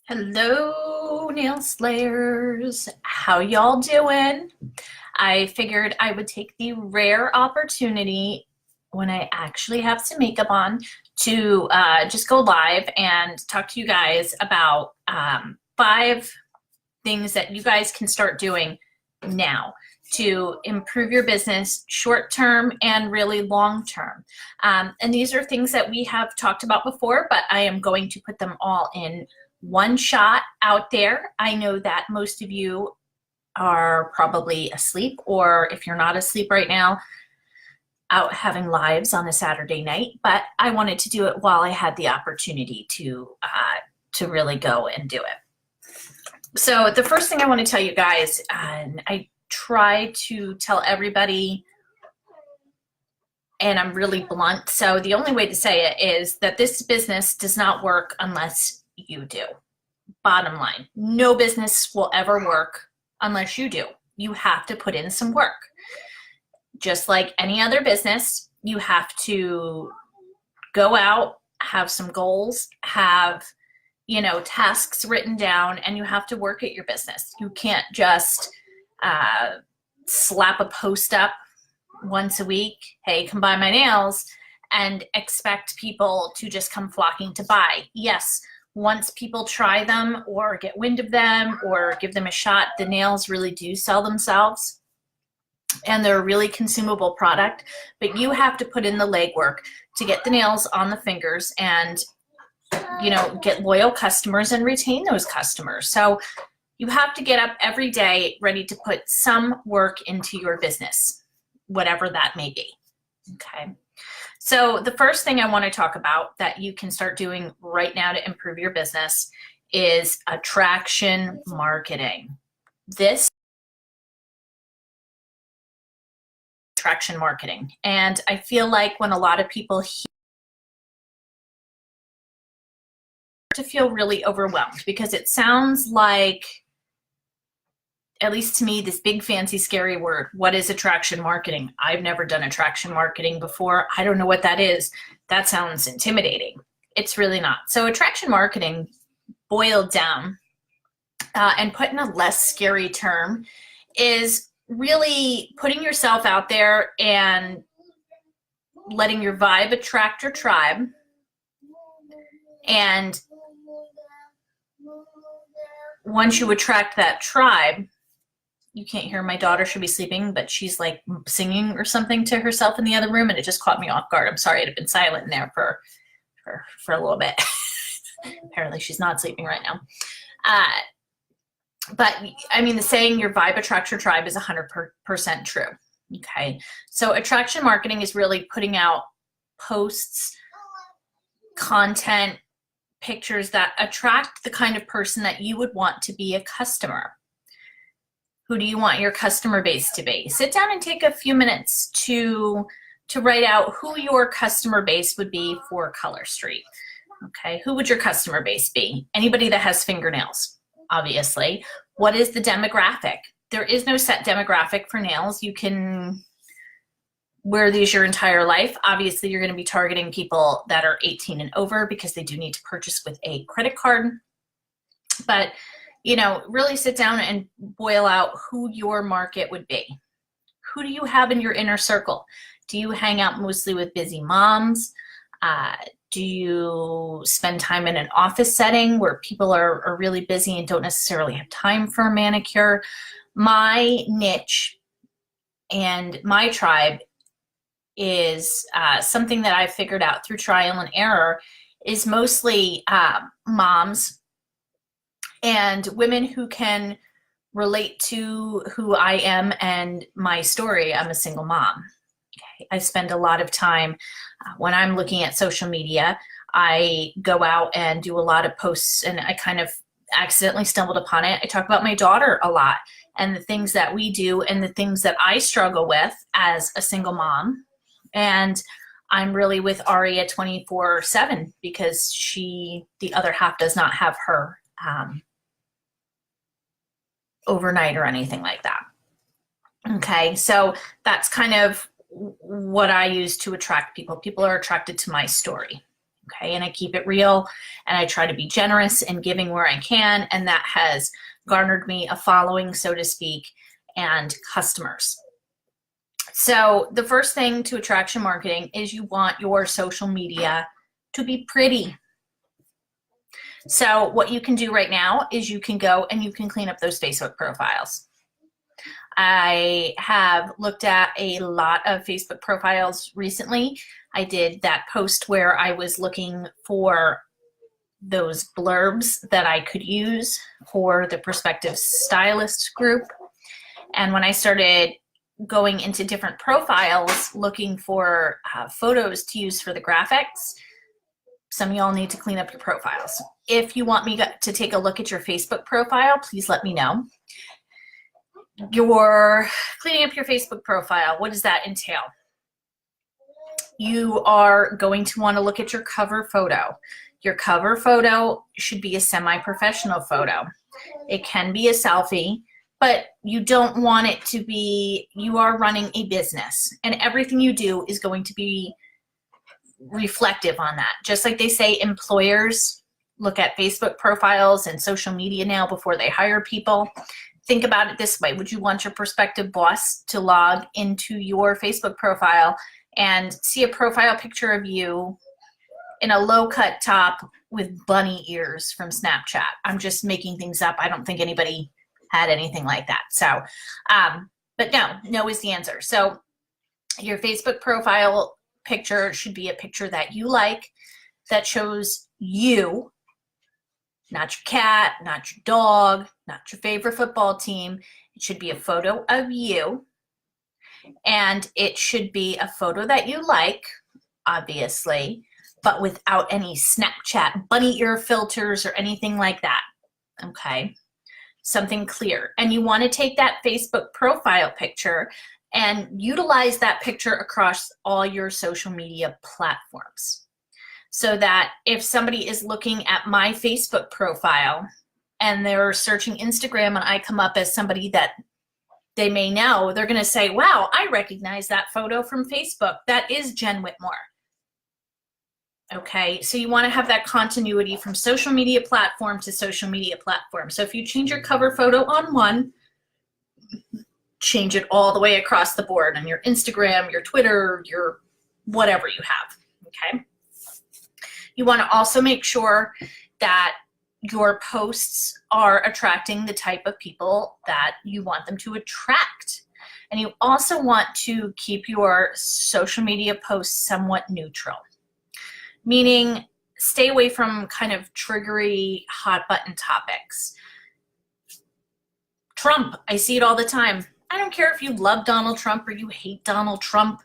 Hello, nail slayers. How y'all doing? I figured I would take the rare opportunity when I actually have some makeup on to just go live and talk to you guys about 5 things that you guys can start doing now to improve your business short term and really long term. And these are things that we have talked about before, but I am going to put them all in one shot out there. I know that most of you are probably asleep, or if you're not asleep right now, out having lives on a Saturday night, but I wanted to do it while I had the opportunity to really go and do it. So the first thing I want to tell you guys, and I try to tell everybody, and I'm really blunt, so the only way to say it is that this business does not work unless you do. Bottom line, no business will ever work unless you do. You have to put in some work. Just like any other business, you have to go out, have some goals, have, tasks written down, and you have to work at your business. You can't just slap a post up once a week, hey, come buy my nails, and expect people to just come flocking to buy. Yes, once people try them or get wind of them or give them a shot, the nails really do sell themselves, and they're a really consumable product, but you have to put in the legwork to get the nails on the fingers and, get loyal customers and retain those customers. So you have to get up every day ready to put some work into your business, whatever that may be, okay? So the first thing I want to talk about that you can start doing right now to improve your business is attraction marketing. This attraction marketing. And I feel like when a lot of people to feel really overwhelmed, because it sounds like, at least to me, this big fancy scary word. What is attraction marketing? I've never done attraction marketing before. I don't know what that is. That sounds intimidating. It's really not. So attraction marketing, boiled down and put in a less scary term, is really putting yourself out there and letting your vibe attract your tribe. And once you attract that tribe, you can't hear my daughter, should be sleeping, but she's like singing or something to herself in the other room, and it just caught me off guard. I'm sorry, it had been silent in there for a little bit. Apparently she's not sleeping right now. But I mean, the saying your vibe attracts your tribe is 100% true. Okay, so attraction marketing is really putting out posts, content, pictures that attract the kind of person that you would want to be a customer. Who do you want your customer base to be? Sit down and take a few minutes to write out who your customer base would be for Color Street. Okay, who would your customer base be? Anybody that has fingernails, obviously. What is the demographic? There is no set demographic for nails. You can wear these your entire life. Obviously, you're going to be targeting people that are 18 and over because they do need to purchase with a credit card. But really sit down and boil out who your market would be. Who do you have in your inner circle? Do you hang out mostly with busy moms? Do you spend time in an office setting where people are really busy and don't necessarily have time for a manicure? My niche and my tribe is something that I've figured out through trial and error, is mostly moms and women who can relate to who I am and my story. I'm a single mom. Okay. I spend a lot of time when I'm looking at social media. I go out and do a lot of posts, and I kind of accidentally stumbled upon it. I talk about my daughter a lot and the things that we do and the things that I struggle with as a single mom. And I'm really with Aria 24/7 because the other half does not have her overnight or anything like that. Okay, so that's kind of what I use to attract people. People are attracted to my story. Okay, and I keep it real, and I try to be generous and giving where I can, and that has garnered me a following, so to speak, and customers. So the first thing to attraction marketing is you want your social media to be pretty. So what you can do right now is you can go and you can clean up those Facebook profiles. I have looked at a lot of Facebook profiles recently. I did that post where I was looking for those blurbs that I could use for the prospective stylist group. And when I started going into different profiles looking for photos to use for the graphics, some of y'all need to clean up your profiles. If you want me to take a look at your Facebook profile, please let me know. You're cleaning up your Facebook profile. What does that entail? You are going to want to look at your cover photo. Your cover photo should be a semi-professional photo. It can be a selfie, but you don't want it to be, you are running a business, and everything you do is going to be reflective on that. Just like they say employers look at Facebook profiles and social media now before they hire people. Think about it this way. Would you want your prospective boss to log into your Facebook profile and see a profile picture of you in a low-cut top with bunny ears from Snapchat? I'm just making things up. I don't think anybody had anything like that. So, but no is the answer. So your Facebook profile picture should be a picture that you like, that shows you, not your cat, not your dog, not your favorite football team. It should be a photo of you, and it should be a photo that you like, obviously, but without any Snapchat bunny ear filters or anything like that, okay? Something clear. And you want to take that Facebook profile picture and utilize that picture across all your social media platforms, so that if somebody is looking at my Facebook profile and they're searching Instagram and I come up as somebody that they may know, they're going to say, wow, I recognize that photo from Facebook. That is Jenn Whitmore. Okay, so you want to have that continuity from social media platform to social media platform. So if you change your cover photo on one, change it all the way across the board on your Instagram, your Twitter, your whatever you have, okay? You want to also make sure that your posts are attracting the type of people that you want them to attract. And you also want to keep your social media posts somewhat neutral, meaning stay away from kind of triggery, hot button topics. Trump, I see it all the time. I don't care if you love Donald Trump or you hate Donald Trump.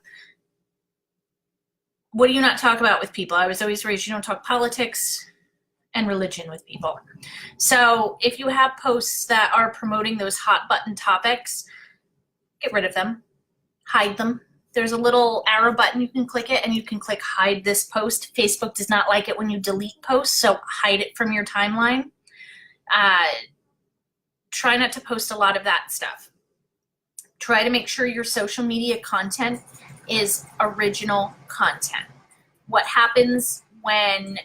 What do you not talk about with people? I was always raised, you don't talk politics and religion with people. So if you have posts that are promoting those hot button topics, get rid of them, hide them. There's a little arrow button, you can click it and you can click hide this post. Facebook does not like it when you delete posts, so hide it from your timeline. Try not to post a lot of that stuff. Try to make sure your social media content is original content. What happens when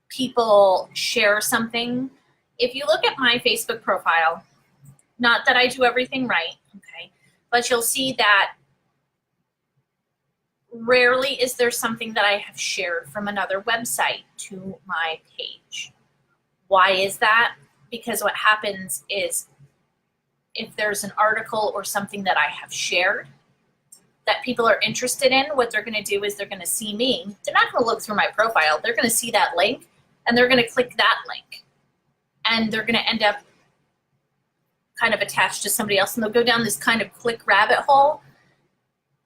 people share something? If you look at my Facebook profile, not that I do everything right, okay, but you'll see that rarely is there something that I have shared from another website to my page. Why is that? Because what happens is if there's an article or something that I have shared that people are interested in, what they're going to do is they're going to see me. They're not going to look through my profile. They're going to see that link, and they're going to click that link. And they're going to end up kind of attached to somebody else, and they'll go down this kind of click rabbit hole,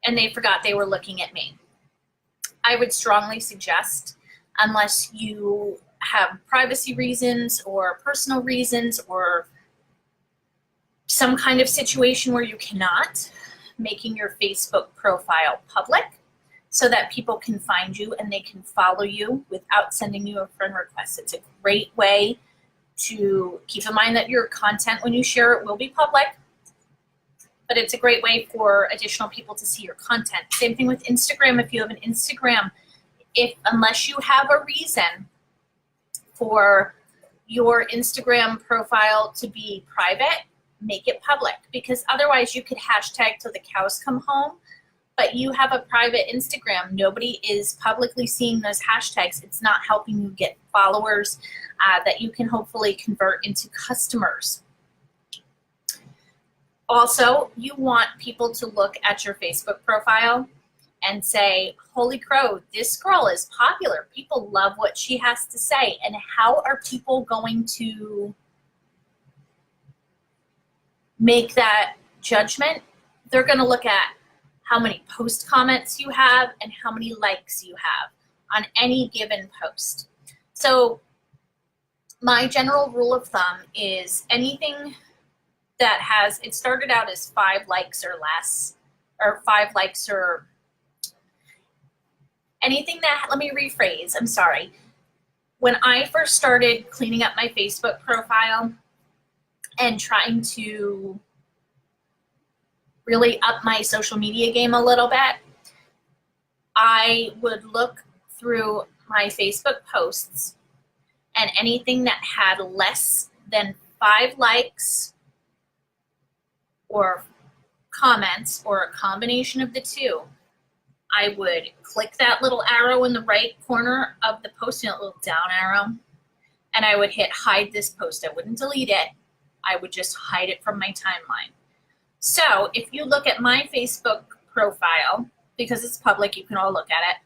and they forgot they were looking at me. I would strongly suggest, unless you have privacy reasons or personal reasons or some kind of situation where you cannot, making your Facebook profile public so that people can find you and they can follow you without sending you a friend request. It's a great way to keep in mind that your content, when you share it, will be public, but it's a great way for additional people to see your content. Same thing with Instagram. If you have an Instagram, unless you have a reason for your Instagram profile to be private, make it public, because otherwise you could hashtag till the cows come home, but you have a private Instagram. Nobody is publicly seeing those hashtags. It's not helping you get followers that you can hopefully convert into customers. Also, you want people to look at your Facebook profile and say, holy crow, this girl is popular. People love what she has to say. And how are people going to make that judgment? They're going to look at how many post comments you have and how many likes you have on any given post. So my general rule of thumb is anything that has, it started out as 5 likes or less, or 5 likes or anything that, let me rephrase, I'm sorry. When I first started cleaning up my Facebook profile and trying to really up my social media game a little bit, I would look through my Facebook posts, and anything that had less than 5 likes or comments or a combination of the two, I would click that little arrow in the right corner of the post, that little down arrow, and I would hit hide this post. I wouldn't delete it. I would just hide it from my timeline. So if you look at my Facebook profile, because it's public, you can all look at it.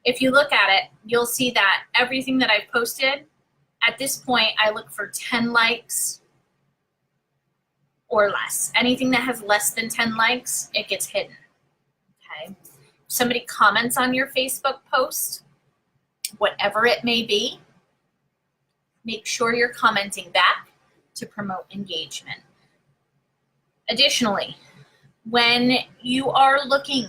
If you look at it, you'll see that everything that I've posted, at this point, I look for 10 likes or less. Anything that has less than 10 likes, it gets hidden, okay? Somebody comments on your Facebook post, whatever it may be, make sure you're commenting back to promote engagement. Additionally, when you are looking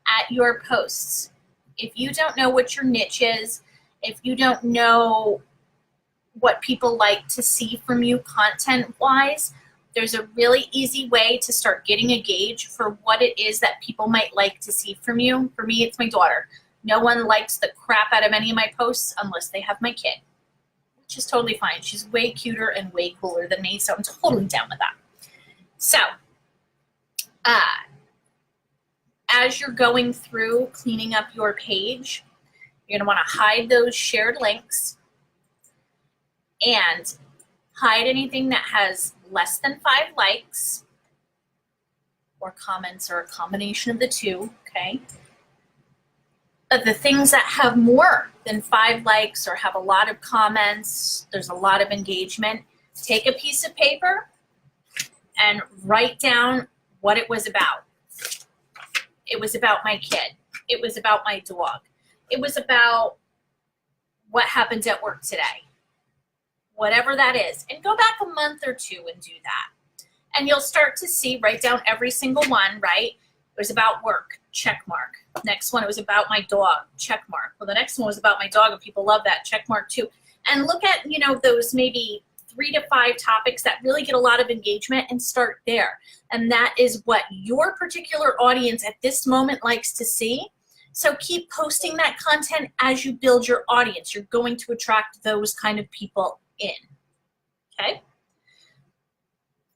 at your posts, if you don't know what your niche is, if you don't know what people like to see from you content-wise, there's a really easy way to start getting a gauge for what it is that people might like to see from you. For me, it's my daughter. No one likes the crap out of any of my posts unless they have my kid, which is totally fine. She's way cuter and way cooler than me, so I'm totally down with that. So, as you're going through cleaning up your page, you're going to want to hide those shared links and hide anything that has less than 5 likes or comments or a combination of the two, okay? But the things that have more than 5 likes or have a lot of comments, there's a lot of engagement, take a piece of paper and write down what it was about. It was about my kid. It was about my dog. It was about what happened at work today. Whatever that is. And go back a month or 2 and do that. And you'll start to see, write down every single one, right? It was about work, check mark. Next one, it was about my dog, check mark. Well, the next one was about my dog, and people love that, check mark too. And look at, you know, those maybe 3 to 5 topics that really get a lot of engagement and start there. And that is what your particular audience at this moment likes to see. So keep posting that content as you build your audience. You're going to attract those kind of people in, okay?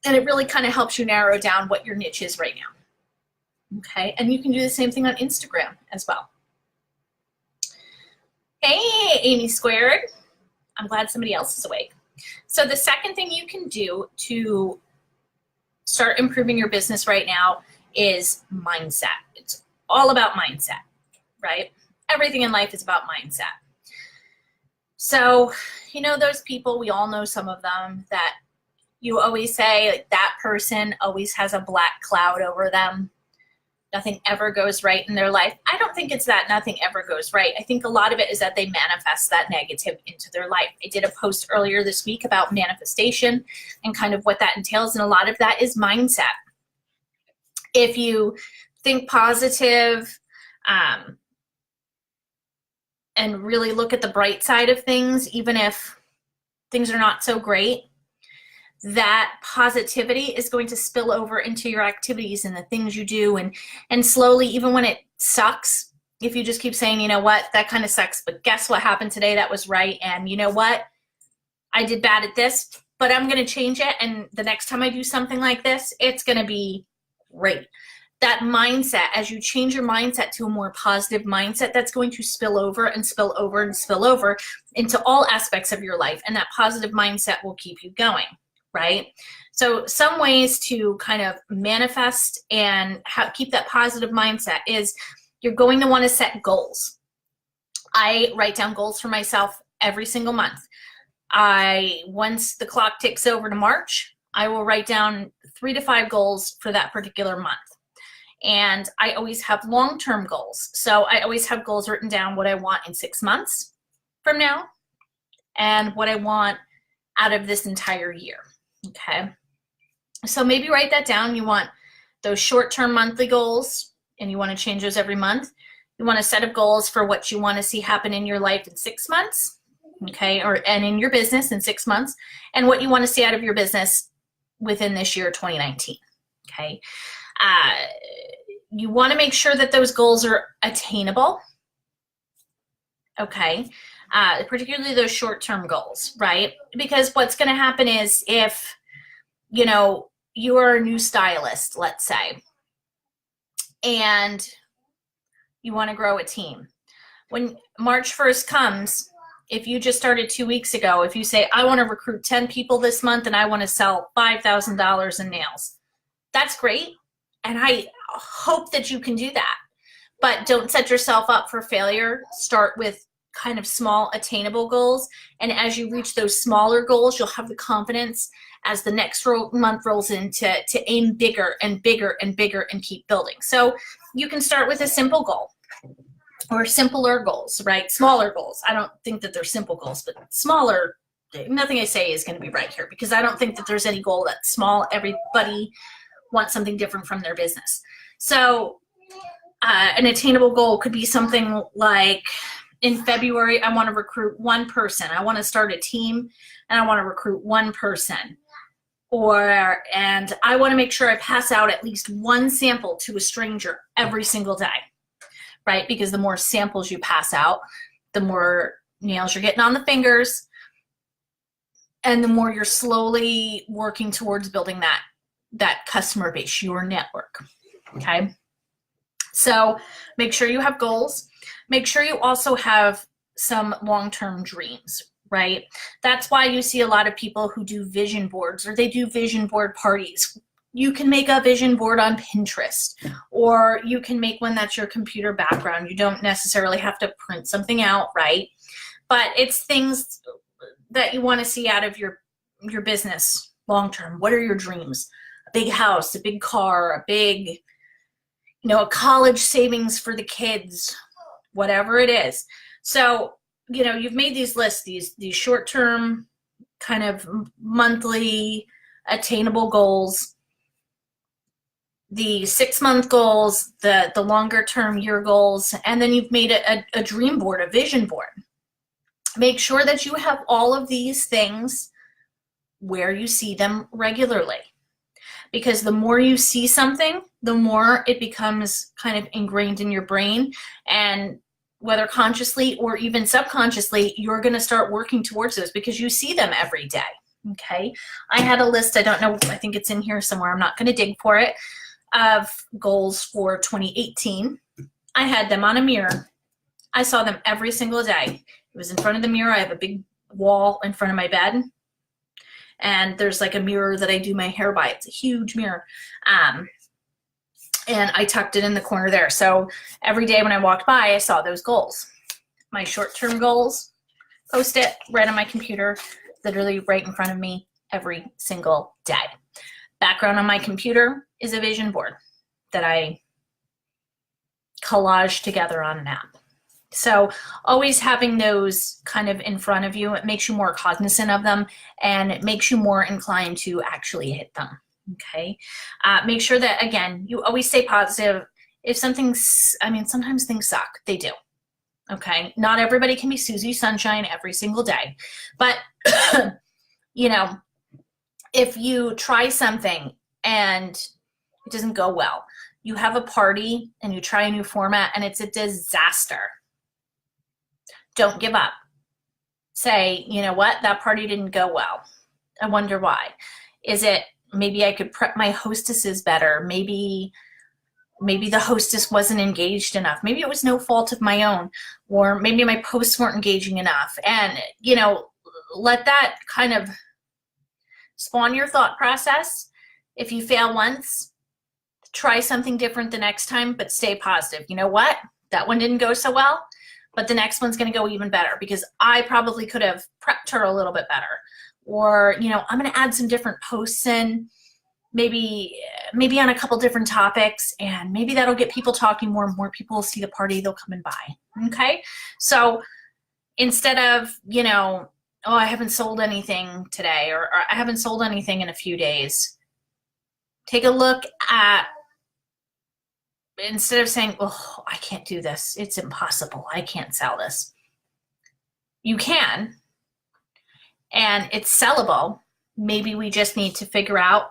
And it really kind of helps you narrow down what your niche is right now, okay? And you can do the same thing on Instagram as well. Hey, Amy Squared. I'm glad somebody else is awake. So the second thing you can do to start improving your business right now is mindset. It's all about mindset, right? Everything in life is about mindset. So, you know those people, we all know some of them, that you always say, like, that person always has a black cloud over them. Nothing ever goes right in their life. I don't think it's that nothing ever goes right. I think a lot of it is that they manifest that negative into their life. I did a post earlier this week about manifestation and kind of what that entails, and a lot of that is mindset. If you think positive, and really look at the bright side of things, even if things are not so great, that positivity is going to spill over into your activities and the things you do, and slowly, even when it sucks, if you just keep saying, you know what, that kind of sucks, but guess what happened today? That was right. And you know what? I did bad at this, but I'm going to change it. And the next time I do something like this, it's going to be great. That mindset, as you change your mindset to a more positive mindset, that's going to spill over and spill over and spill over into all aspects of your life. And that positive mindset will keep you going, right? So some ways to kind of manifest and keep that positive mindset is you're going to want to set goals. I write down goals for myself every single month. Once the clock ticks over to March, I will write down 3 to 5 goals for that particular month. And I always have long-term goals. So I always have goals written down, what I want in 6 months from now and what I want out of this entire year, okay? So maybe write that down. You want those short-term monthly goals, and you want to change those every month. You want a set of goals for what you want to see happen in your life in 6 months, okay, and in your business in 6 months, and what you want to see out of your business within this year, 2019, okay? You want to make sure that those goals are attainable, okay? Particularly those short-term goals, right? Because what's going to happen is if, you know, you are a new stylist, let's say, and you want to grow a team. When March 1st comes, if you just started 2 weeks ago, if you say, I want to recruit 10 people this month and I want to sell $5,000 in nails, that's great. And I hope that you can do that. But don't set yourself up for failure. Start with kind of small, attainable goals. And as you reach those smaller goals, you'll have the confidence as the next month rolls in to aim bigger and bigger and bigger and keep building. So you can start with a simple goal or simpler goals, right? Smaller goals. I don't think that they're simple goals, but smaller. Nothing I say is going to be right here because I don't think that there's any goal that's small. Everybody wants something different from their business. So an attainable goal could be something like, in February, I want to recruit 1 person. I want to start a team and I want to recruit 1 person. And I want to make sure I pass out at least 1 sample to a stranger every single day, right? Because the more samples you pass out, the more nails you're getting on the fingers, and the more you're slowly working towards building that customer base, your network, okay? So make sure you have goals. Make sure you also have some long-term dreams, right? That's why you see a lot of people who do vision boards or they do vision board parties. You can make a vision board on Pinterest, or you can make one that's your computer background. You don't necessarily have to print something out, right? But it's things that you want to see out of your business long-term. What are your dreams? A big house, a big car, a big, a college savings for the kids, whatever it is. So, you've made these lists, these short-term kind of monthly attainable goals, the 6-month goals, the longer-term year goals, and then you've made a dream board, a vision board. Make sure that you have all of these things where you see them regularly. Because the more you see something, the more it becomes kind of ingrained in your brain, and whether consciously or even subconsciously, you're going to start working towards those because you see them every day, okay? I had a list, I don't know, I think it's in here somewhere, I'm not going to dig for it, of goals for 2018. I had them on a mirror. I saw them every single day. It was in front of the mirror. I have a big wall in front of my bed, and there's like a mirror that I do my hair by. It's a huge mirror. And I tucked it in the corner there. So every day when I walked by, I saw those goals. My short-term goals, Post-it right on my computer, literally right in front of me every single day. Background on my computer is a vision board that I collage together on an app. So always having those kind of in front of you, it makes you more cognizant of them, and it makes you more inclined to actually hit them, okay? Make sure that, again, you always stay positive. If something's, sometimes things suck. They do, okay? Not everybody can be Susie Sunshine every single day. But, if you try something and it doesn't go well, you have a party and you try a new format and it's a disaster. Don't give up. Say, you know what, that party didn't go well. I wonder why. Is it maybe I could prep my hostesses better? Maybe the hostess wasn't engaged enough. Maybe it was no fault of my own, or maybe my posts weren't engaging enough. And, you know, let that kind of spawn your thought process. If you fail once, try something different the next time, but stay positive. You know what? That one didn't go so well, but the next one's going to go even better because I probably could have prepped her a little bit better. Or, you know, I'm going to add some different posts in, maybe on a couple different topics, and maybe that'll get people talking more and more people will see the party, they'll come and buy. Okay? So instead of, you know, oh, I haven't sold anything today, or I haven't sold anything in a few days, take a look at, instead of saying, oh, I can't do this, it's impossible, I can't sell this. You can, and it's sellable. Maybe we just need to figure out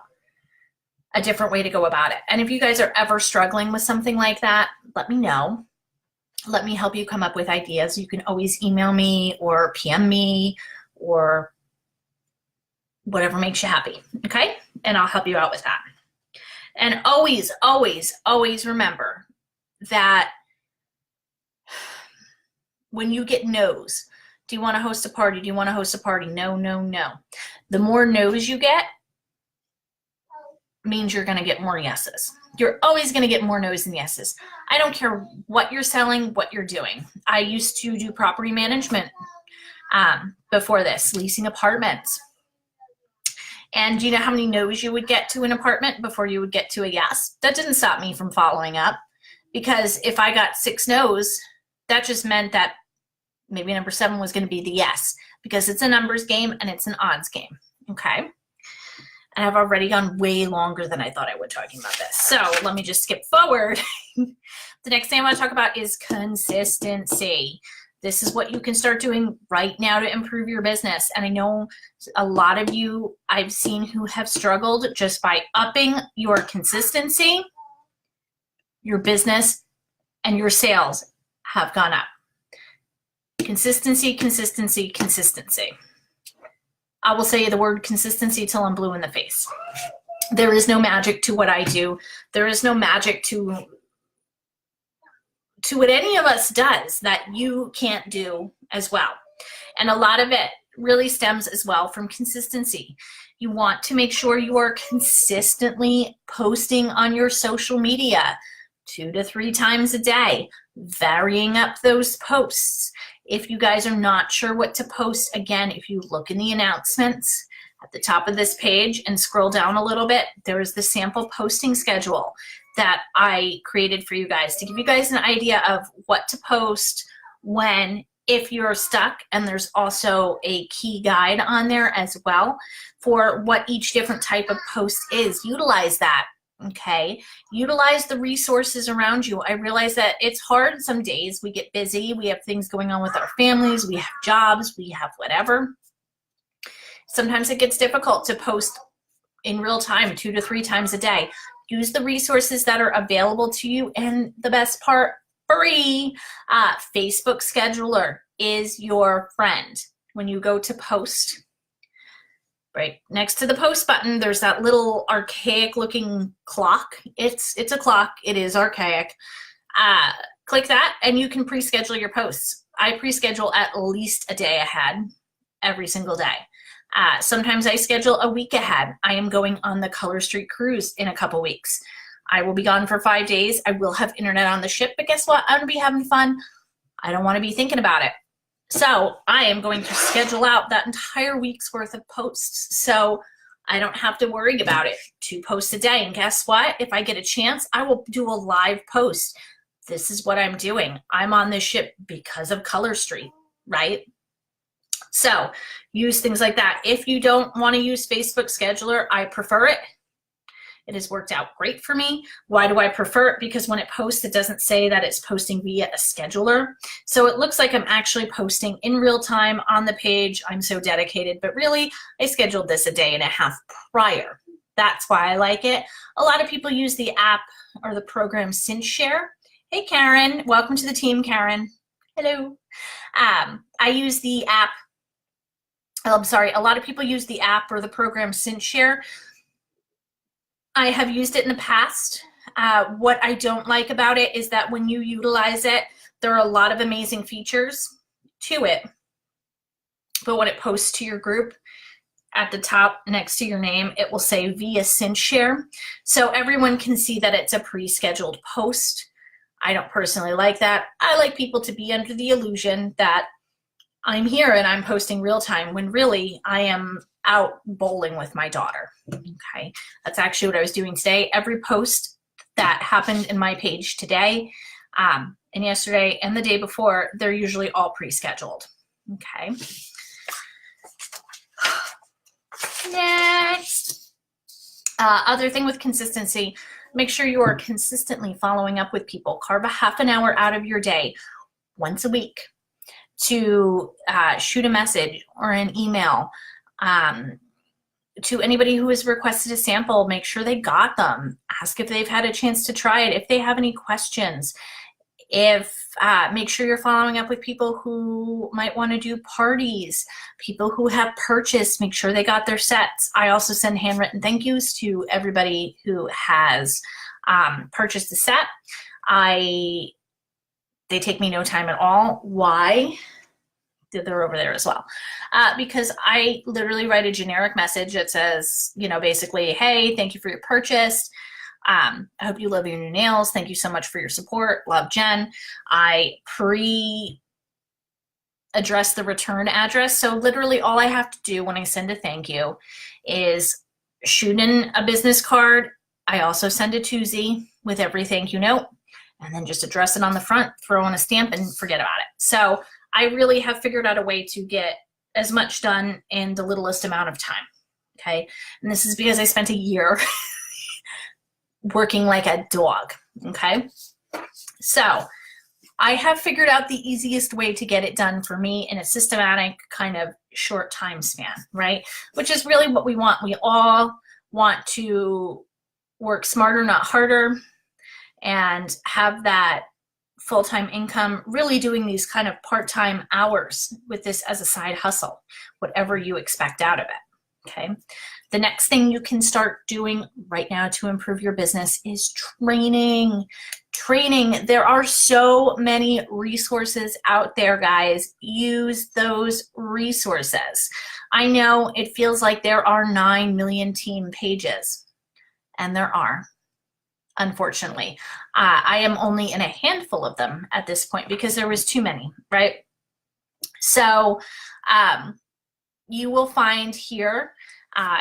a different way to go about it. And if you guys are ever struggling with something like that, let me know. Let me help you come up with ideas. You can always email me or PM me or whatever makes you happy, okay? And I'll help you out with that. And always, always, always remember that when you get no's, do you want to host a party? Do you want to host a party? No, no, no. The more no's you get means you're going to get more yeses. You're always going to get more no's than yeses. I don't care what you're selling, what you're doing. I used to do property management before this, leasing apartments. And do you know how many no's you would get to an apartment before you would get to a yes? That didn't stop me from following up, because if I got 6 no's, that just meant that maybe number 7 was going to be the yes, because it's a numbers game and it's an odds game, okay? And I've already gone way longer than I thought I would talking about this. So let me just skip forward. The next thing I want to talk about is consistency. This is what you can start doing right now to improve your business. And I know a lot of you I've seen who have struggled just by upping your consistency. Your business and your sales have gone up. Consistency, consistency, consistency. I will say the word consistency till I'm blue in the face. There is no magic to what I do. There is no magic to what any of us does that you can't do as well. And a lot of it really stems as well from consistency. You want to make sure you are consistently posting on your social media 2 to 3 times a day, varying up those posts. If you guys are not sure what to post, again, if you look in the announcements at the top of this page and scroll down a little bit, there is the sample posting schedule that I created for you guys to give you guys an idea of what to post when, if you're stuck. And there's also a key guide on there as well for what each different type of post is. Utilize that. Okay, utilize the resources around you. I realize that it's hard some days. We get busy. We have things going on with our families. We have jobs. We have whatever. Sometimes it gets difficult to post in real time 2 to 3 times a day. Use the resources that are available to you. And the best part, free. Facebook Scheduler is your friend. When you go to post, right next to the post button, there's that little archaic looking clock. It's a clock. It is archaic. Click that and you can pre-schedule your posts. I pre-schedule at least a day ahead every single day. Sometimes I schedule a week ahead. I am going on the Color Street cruise in a couple weeks. I will be gone for 5 days. I will have internet on the ship, but guess what? I'm going to be having fun. I don't want to be thinking about it. So I am going to schedule out that entire week's worth of posts so I don't have to worry about it. 2 posts a day. And guess what? If I get a chance, I will do a live post. This is what I'm doing. I'm on this ship because of Color Street, right? So use things like that. If you don't want to use Facebook Scheduler, I prefer it. It has worked out great for me. Why do I prefer it? Because when it posts, it doesn't say that it's posting via a scheduler. So it looks like I'm actually posting in real time on the page. I'm so dedicated, but really I scheduled this a day and a half prior. That's why I like it. A lot of people use the app or the program SynthShare. Hey, Karen. Welcome to the team, Karen. Hello. I use the app. Oh, I'm sorry. A lot of people use the app or the program SynthShare. I have used it in the past. What I don't like about it is that when you utilize it, there are a lot of amazing features to it. But when it posts to your group, at the top next to your name, it will say via SynthShare. So everyone can see that it's a pre-scheduled post. I don't personally like that. I like people to be under the illusion that I'm here and I'm posting real time when really I am out bowling with my daughter. Okay, that's actually what I was doing today. Every post that happened in my page today and yesterday and the day before, they're usually all pre-scheduled. Okay. Next, other thing with consistency, make sure you are consistently following up with people. Carve a half an hour out of your day once a week to shoot a message or an email to anybody who has requested a sample. Make sure they got them. Ask if they've had a chance to try it, if they have any questions. Make sure you're following up with people who might want to do parties, people who have purchased, make sure they got their sets. I also send handwritten thank yous to everybody who has purchased a set. They take me no time at all. Why? They're over there as well. Because I literally write a generic message that says, you know, basically, hey, thank you for your purchase. I hope you love your new nails. Thank you so much for your support. Love, Jen. I address the return address. So literally all I have to do when I send a thank you is shoot in a business card. I also send a toozy with every thank you note, and then just address it on the front, throw on a stamp, and forget about it. So I really have figured out a way to get as much done in the littlest amount of time. Okay. And this is because I spent a year working like a dog. Okay. So I have figured out the easiest way to get it done for me in a systematic kind of short time span, right? Which is really what we want. We all want to work smarter, not harder, and have that full-time income, really doing these kind of part-time hours with this as a side hustle, whatever you expect out of it. Okay. The next thing you can start doing right now to improve your business is training. Training. There are so many resources out there, guys. Use those resources. I know it feels like there are 9 million team pages, and there are, unfortunately. I am only in a handful of them at this point because there was too many, right? So you will find here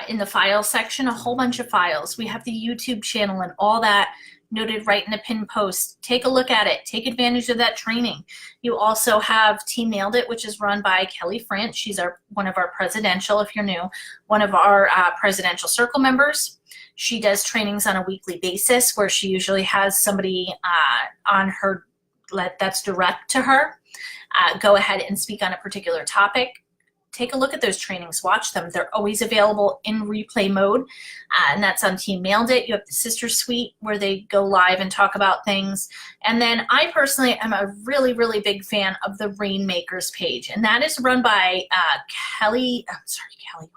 in the file section a whole bunch of files. We have the YouTube channel and all that noted right in the pin post. Take a look at it. Take advantage of that training. You also have Team Nailed It, which is run by Kelly France. She's one of our presidential, if you're new, one of our presidential circle members. She does trainings on a weekly basis where she usually has somebody on her that's direct to her go ahead and speak on a particular topic. Take a look at those trainings, watch them. They're always available in replay mode, and that's on Team Nailed It. You have the Sister Suite where they go live and talk about things. And then I personally am a really, really big fan of the Rainmakers page, and that is run by Kelly,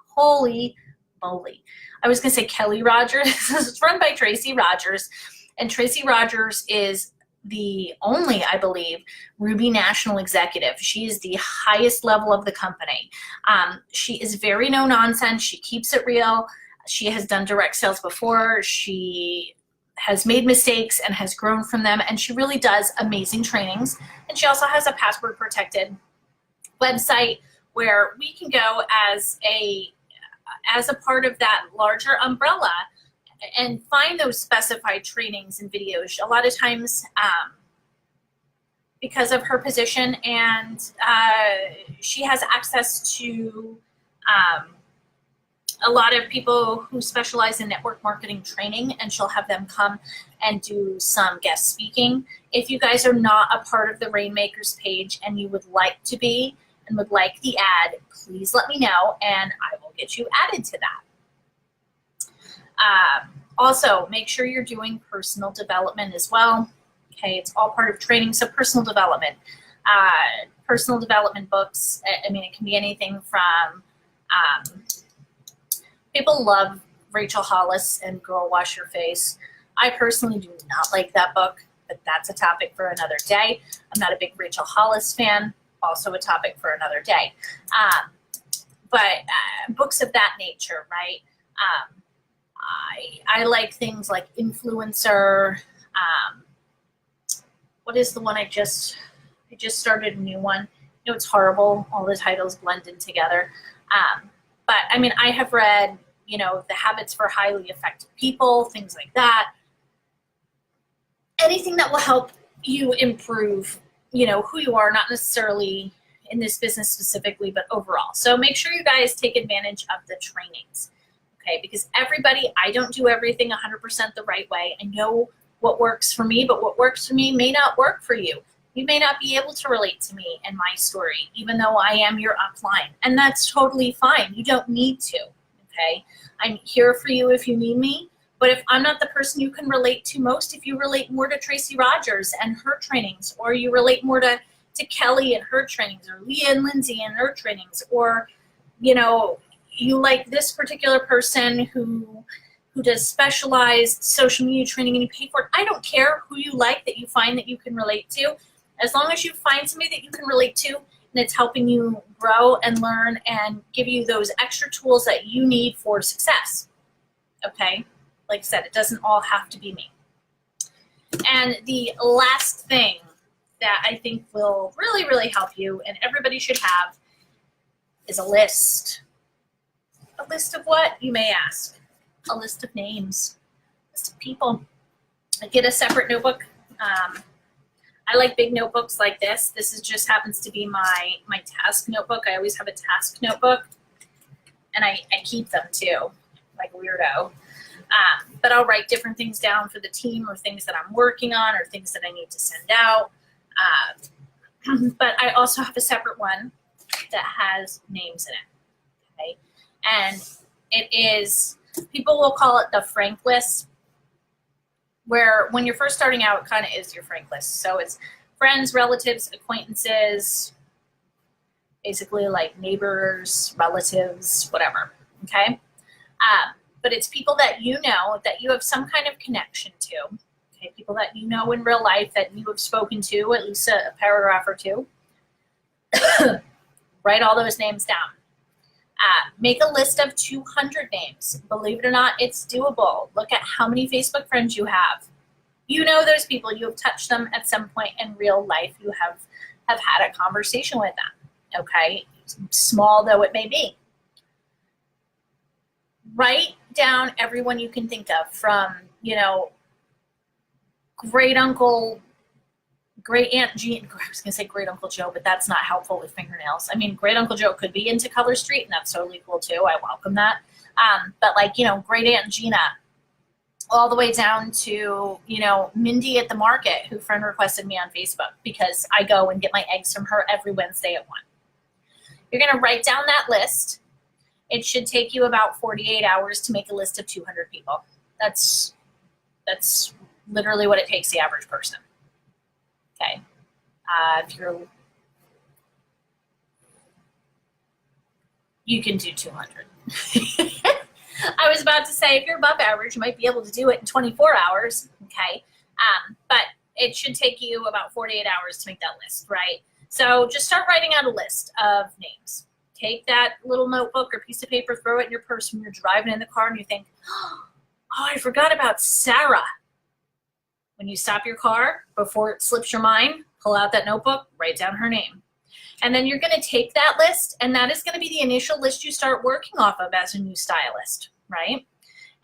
holy moly. I was gonna say Kelly Rogers. It's run by Tracy Rogers, and Tracy Rogers is the only, I believe, Ruby National Executive. She is the highest level of the company. She is very no nonsense. She keeps it real. She has done direct sales before. She has made mistakes and has grown from them, and she really does amazing trainings. And she also has a password protected website where we can go as a part of that larger umbrella and find those specified trainings and videos. A lot of times, because of her position, and she has access to a lot of people who specialize in network marketing training, and she'll have them come and do some guest speaking. If you guys are not a part of the Rainmakers page and you would like to be and would like the ad, please let me know and I will get you added to that. Also, make sure you're doing personal development as well. Okay, it's all part of training. So personal development books. I mean, it can be anything from, people love Rachel Hollis and Girl Wash Your Face. I personally do not like that book, but that's a topic for another day. I'm not a big Rachel Hollis fan, also a topic for another day. But books of that nature, right? I like things like Influencer. What is the one I just started a new one. You know, it's horrible. All the titles blended together. But I mean, I have read, you know, The Habits for Highly Effective People, things like that. Anything that will help you improve, you know, who you are, not necessarily in this business specifically, but overall. So make sure you guys take advantage of the trainings, okay? Because I don't do everything 100% the right way. I know what works for me, but what works for me may not work for you. You may not be able to relate to me and my story, even though I am your upline. And that's totally fine. You don't need to, okay? I'm here for you if you need me. But if I'm not the person you can relate to most, if you relate more to Tracy Rogers and her trainings, or you relate more to Kelly and her trainings, or Leah and Lindsay and her trainings, or, you know, you like this particular person who does specialized social media training and you pay for it. I don't care who you like that you find that you can relate to. As long as you find somebody that you can relate to and it's helping you grow and learn and give you those extra tools that you need for success, okay? Like I said, it doesn't all have to be me. And the last thing that I think will really, really help you, and everybody should have, is a list. A list of what, you may ask? A list of names, a list of people. I get a separate notebook. I like big notebooks like this. This is just happens to be my task notebook. I always have a task notebook, and I keep them too, like a weirdo. But I'll write different things down for the team, or things that I'm working on, or things that I need to send out. But I also have a separate one that has names in it, okay? And it is, people will call it the Frank list, where when you're first starting out, it kind of is your Frank list. So it's friends, relatives, acquaintances, basically like neighbors, relatives, whatever, okay? But it's people that you know, that you have some kind of connection to, okay? People that you know in real life that you have spoken to, at least a paragraph or two. Write all those names down. Make a list of 200 names. Believe it or not, it's doable. Look at how many Facebook friends you have. You know those people. You have touched them at some point in real life. You have had a conversation with them, okay? Small though it may be. Write down everyone you can think of, from, you know, great uncle, great Aunt Jean. I was going to say great Uncle Joe, but that's not helpful with fingernails. I mean, great Uncle Joe could be into Color Street, and that's totally cool too. I welcome that. But like, you know, great Aunt Gina, all the way down to, you know, Mindy at the market, who friend requested me on Facebook because I go and get my eggs from her every Wednesday at 1. You're going to write down that list. It should take you about 48 hours to make a list of 200 people. That's literally what it takes the average person. Okay. You can do 200. I was about to say, if you're above average, you might be able to do it in 24 hours. Okay. But it should take you about 48 hours to make that list, right? So just start writing out a list of names. Take that little notebook or piece of paper, throw it in your purse when you're driving in the car and you think, oh, I forgot about Sarah. When you stop your car, before it slips your mind, pull out that notebook, write down her name. And then you're going to take that list, and that is going to be the initial list you start working off of as a new stylist, right?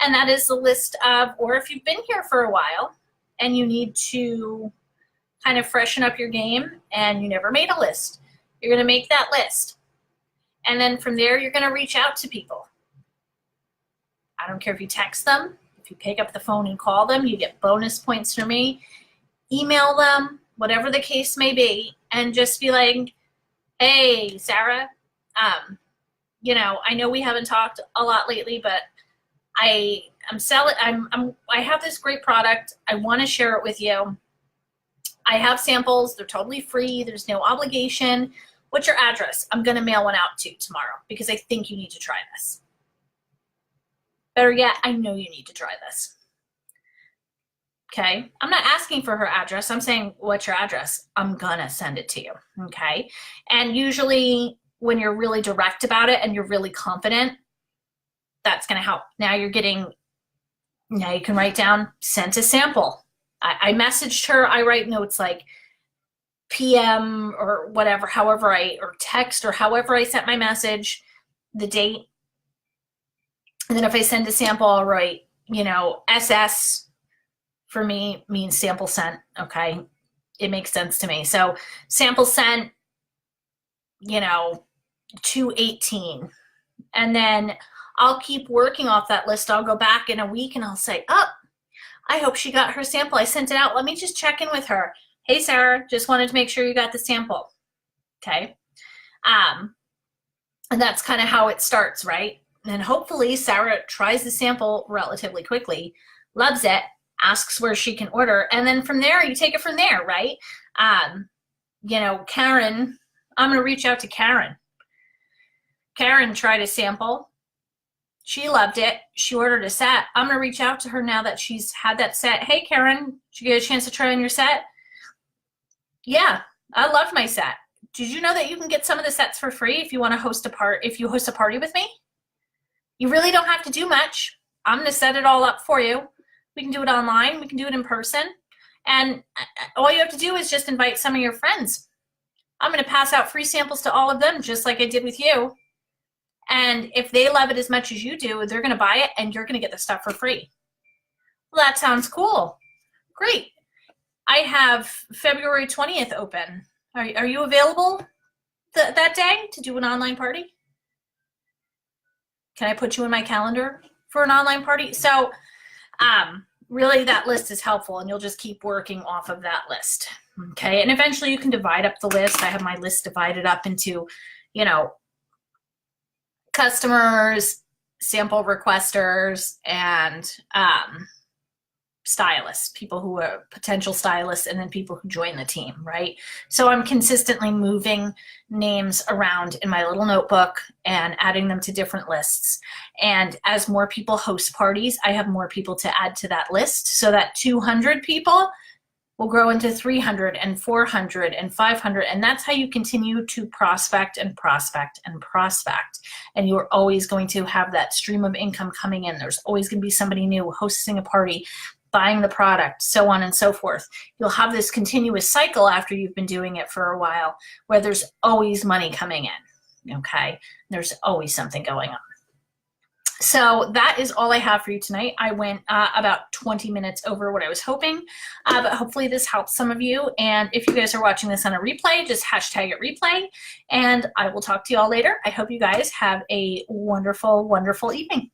And that is the list of, or if you've been here for a while and you need to kind of freshen up your game and you never made a list, you're going to make that list. And then from there, you're going to reach out to people. I don't care if you text them. If you pick up the phone and call them, you get bonus points from me. Email them, whatever the case may be, and just be like, hey, Sarah, you know, I know we haven't talked a lot lately, but I have this great product. I want to share it with you. I have samples. They're totally free. There's no obligation. What's your address? I'm going to mail one out to you tomorrow because I think you need to try this. Better yet, I know you need to try this. Okay, I'm not asking for her address. I'm saying, what's your address? I'm gonna send it to you, okay? And usually when you're really direct about it and you're really confident, that's gonna help. Now you can write down, sent a sample. I messaged her, I write notes like PM or whatever, or text or however I sent my message, the date. And then if I send a sample, I'll write, SS for me means sample sent, okay? It makes sense to me. So sample sent, 218. And then I'll keep working off that list. I'll go back in a week and I'll say, oh, I hope she got her sample. I sent it out. Let me just check in with her. Hey, Sarah, just wanted to make sure you got the sample, okay? And that's kind of how it starts, right? And hopefully Sarah tries the sample relatively quickly, loves it, asks where she can order, and then from there you take it from there, right? Karen, I'm gonna reach out to Karen. Karen tried a sample, she loved it, she ordered a set. I'm gonna reach out to her now that she's had that set. Hey Karen, did you get a chance to try on your set? Yeah, I loved my set. Did you know that you can get some of the sets for free if you want to host a party with me? You really don't have to do much. I'm gonna set it all up for you. We can do it online, we can do it in person, and all you have to do is just invite some of your friends. I'm gonna pass out free samples to all of them, just like I did with you. And if they love it as much as you do, they're gonna buy it and you're gonna get the stuff for free. Well, that sounds cool. Great. I have February 20th open. Are you available that day to do an online party? Can I put you in my calendar for an online party? So really that list is helpful and you'll just keep working off of that list, okay? And eventually you can divide up the list. I have my list divided up into, customers, sample requesters, and stylists, people who are potential stylists, and then people who join the team, right? So I'm consistently moving names around in my little notebook and adding them to different lists. And as more people host parties, I have more people to add to that list, so that 200 people will grow into 300 and 400 and 500. And that's how you continue to prospect and prospect and prospect. And you're always going to have that stream of income coming in. There's always going to be somebody new hosting a party, buying the product, so on and so forth. You'll have this continuous cycle after you've been doing it for a while where there's always money coming in, okay? There's always something going on. So that is all I have for you tonight. I went about 20 minutes over what I was hoping, but hopefully this helps some of you. And if you guys are watching this on a replay, just hashtag it replay, and I will talk to you all later. I hope you guys have a wonderful, wonderful evening.